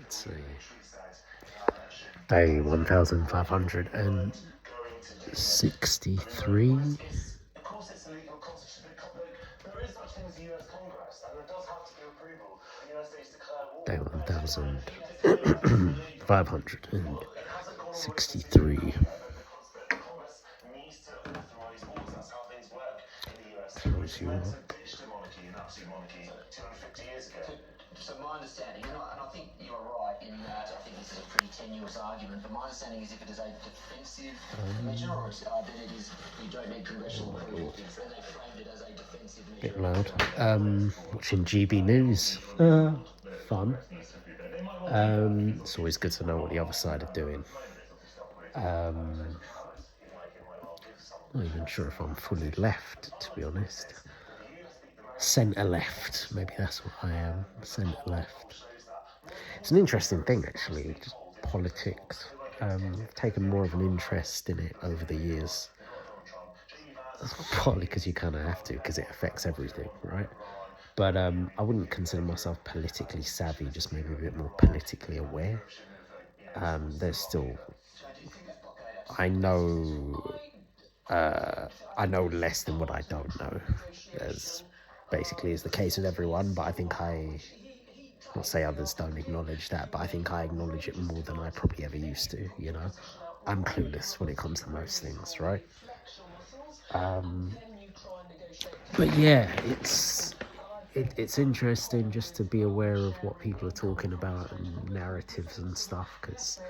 should say. Day 1563. Day 1563. Close you up. So my understanding, and I think you are right in that I think this is a pretty tenuous argument, but my understanding is if it is a defensive measure or that it is, you don't need congressional approval, and they framed it as a defensive measure. Bit loud. Watching GB News. Fun. It's always good to know what the other side are doing. Not even sure if I'm fully left, to be honest. Centre left, maybe that's what I am. Centre left. It's an interesting thing, actually, just politics. I've taken more of an interest in it over the years. Partly because you kind of have to, because it affects everything, right? But I wouldn't consider myself politically savvy, just maybe a bit more politically aware. There's still... I know less than what I don't know, as basically is the case with everyone, but I think not say others don't acknowledge that, but I think I acknowledge it more than I probably ever used to, you know? I'm clueless when it comes to most things, right? But yeah, it's interesting just to be aware of what people are talking about and narratives and stuff, because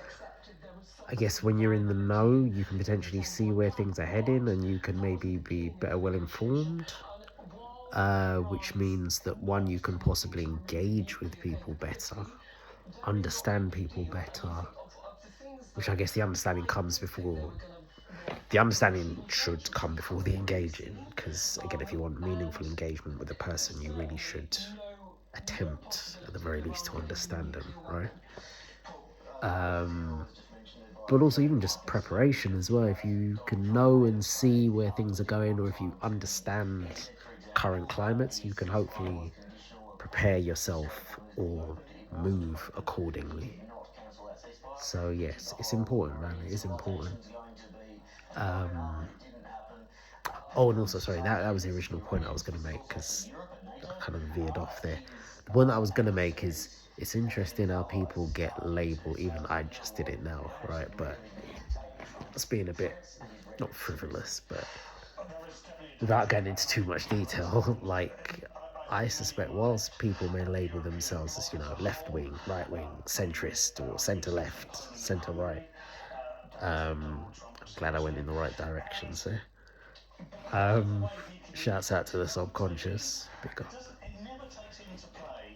I guess when you're in the know, you can potentially see where things are heading and you can maybe be better well informed, which means that, one, you can possibly engage with people better, understand people better, which I guess the understanding should come before the engaging, because again, if you want meaningful engagement with a person, you really should attempt at the very least to understand them, right? But also even just preparation as well. If you can know and see where things are going, or if you understand current climates, you can hopefully prepare yourself or move accordingly. So yes, it's important, man. It is important. And also, sorry, that was the original point I was going to make, because I kind of veered off there. The point that I was going to make is, it's interesting how people get labelled, even I just did it now, right? But it's being a bit, not frivolous, but without getting into too much detail, like, I suspect whilst people may label themselves as, left-wing, right-wing, centrist, or centre-left, centre-right, I'm glad I went in the right direction, so shouts out to the subconscious, big up.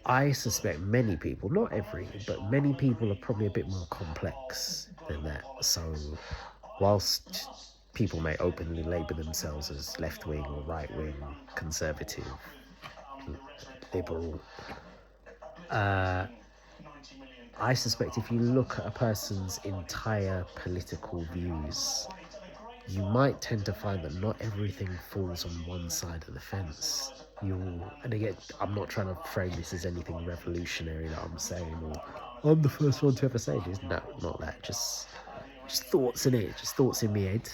I suspect many people, not every, but many people are probably a bit more complex than that. So whilst people may openly label themselves as left-wing or right-wing, conservative, liberal, I suspect if you look at a person's entire political views, you might tend to find that not everything falls on one side of the fence. And again, I'm not trying to frame this as anything revolutionary that I'm saying, or I'm the first one to ever say this. No, not that. Just thoughts in it. Just thoughts in my head.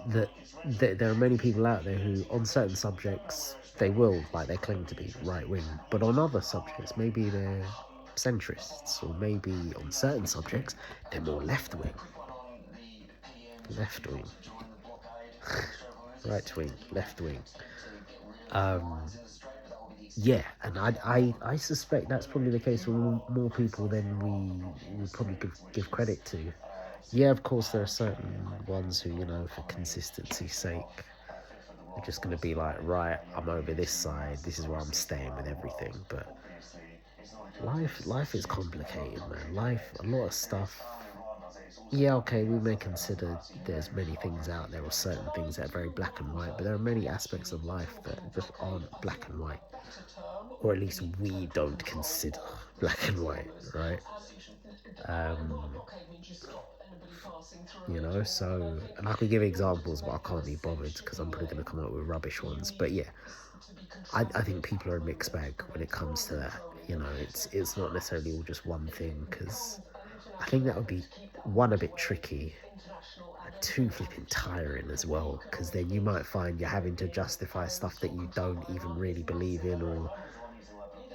That there are many people out there who, on certain subjects, they claim to be right-wing, but on other subjects, maybe they're centrists, or maybe on certain subjects, they're more left-wing. Left-wing. Right-wing, left-wing. Yeah, and I suspect that's probably the case for more people than we would probably give credit to. Yeah, of course, there are certain ones who, for consistency's sake, are just going to be like, right, I'm over this side, this is where I'm staying with everything. But life is complicated, man. A lot of stuff. Yeah, okay, we may consider there's many things out there, or certain things that are very black and white, but there are many aspects of life that just aren't black and white. Or at least we don't consider black and white, right? So, and I could give examples, but I can't be bothered because I'm probably going to come up with rubbish ones. But yeah, I think people are a mixed bag when it comes to that. you know, it's not necessarily all just one thing, because I think that would be, one, a bit tricky, and two, flipping tiring as well, because then you might find you're having to justify stuff that you don't even really believe in, or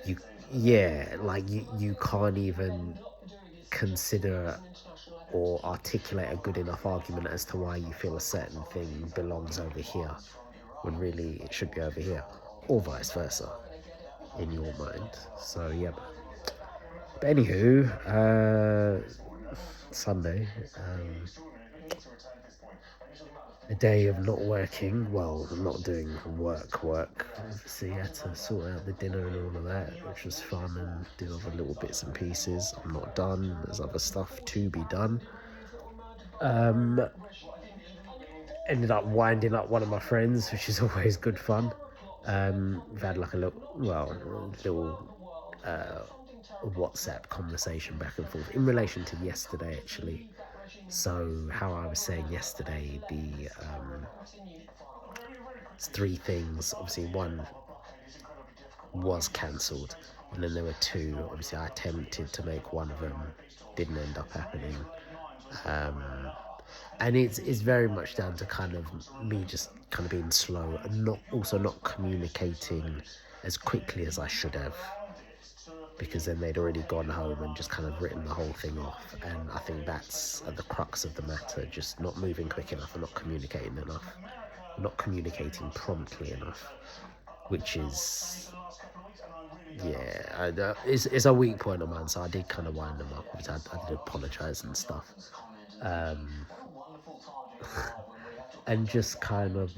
you, yeah, like you can't even consider or articulate a good enough argument as to why you feel a certain thing belongs over here when really it should be over here, or vice versa in your mind. So yeah, but anywho, Sunday, a day of not working, well, not doing work. So you had to sort out the dinner and all of that, which was fun, and do other little bits and pieces. I'm not done, there's other stuff to be done. Ended up winding up one of my friends, which is always good fun. We've had like a little WhatsApp conversation back and forth in relation to yesterday, actually. So how I was saying yesterday, it's three things. Obviously, one was cancelled, and then there were two. Obviously, I attempted to make one of them, didn't end up happening. And it's very much down to kind of me just kind of being slow, and not communicating as quickly as I should have, because then they'd already gone home and just kind of written the whole thing off. And I think that's at the crux of the matter, just not moving quick enough and not communicating enough, not communicating promptly enough, which is, yeah, it's a weak point of mine. So I did kind of wind them up, which I did apologise and stuff. And just kind of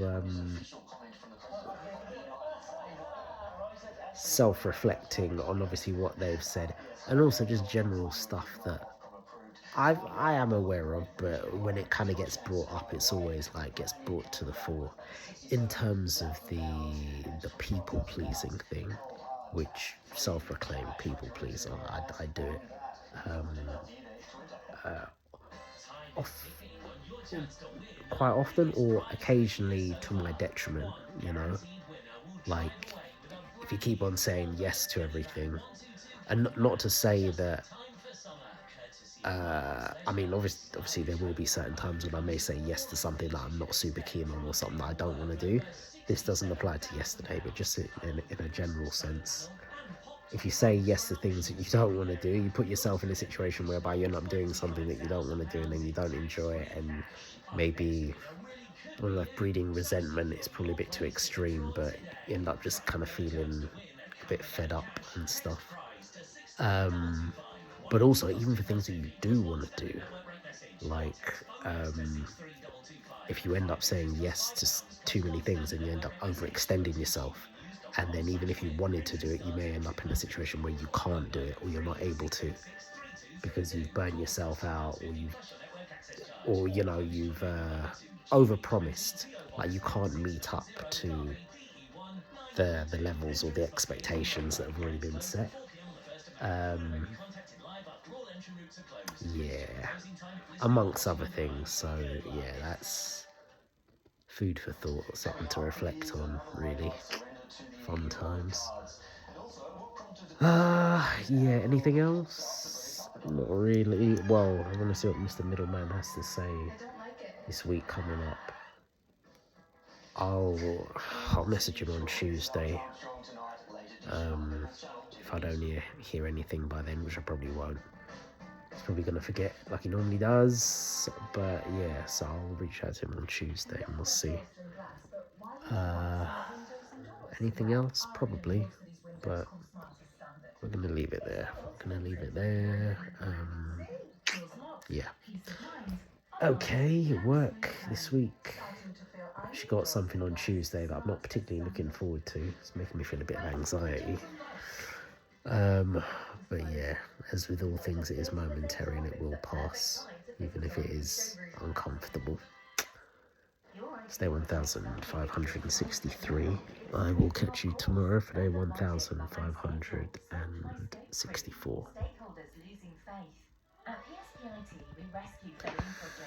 self-reflecting on obviously what they've said, and also just general stuff that I am aware of, but when it kind of gets brought up, it's always like gets brought to the fore, in terms of the people pleasing thing, which self-proclaimed people pleaser, I do it quite often, or occasionally to my detriment, you know, like if you keep on saying yes to everything, and not to say that I mean, obviously there will be certain times when I may say yes to something that I'm not super keen on, or something that I don't want to do. This doesn't apply to yesterday, but just in a general sense, if you say yes to things that you don't want to do, you put yourself in a situation whereby you end up doing something that you don't want to do, and then you don't enjoy it, and maybe, well, like, breeding resentment is probably a bit too extreme, but you end up just kind of feeling a bit fed up and stuff. But also, even for things that you do want to do, like if you end up saying yes to too many things, and you end up overextending yourself, and then even if you wanted to do it, you may end up in a situation where you can't do it, or you're not able to, because you've burnt yourself out, or you've overpromised. Like, you can't meet up to the levels or the expectations that have already been set. Yeah, amongst other things. So yeah, that's food for thought, something to reflect on, really. Fun times. Yeah, anything else? Not really. Well, I want to see what Mr. Middleman has to say this week coming up. I'll message him on Tuesday. If I don't hear anything by then, which I probably won't. He's probably going to forget like he normally does. But yeah, so I'll reach out to him on Tuesday and we'll see. Anything else? Probably. But we're going to leave it there. Yeah. Okay, work this week. I actually got something on Tuesday that I'm not particularly looking forward to. It's making me feel a bit of anxiety. But yeah, as with all things, it is momentary and it will pass, even if it is uncomfortable. It's day 1563. I will catch you tomorrow for day 1564.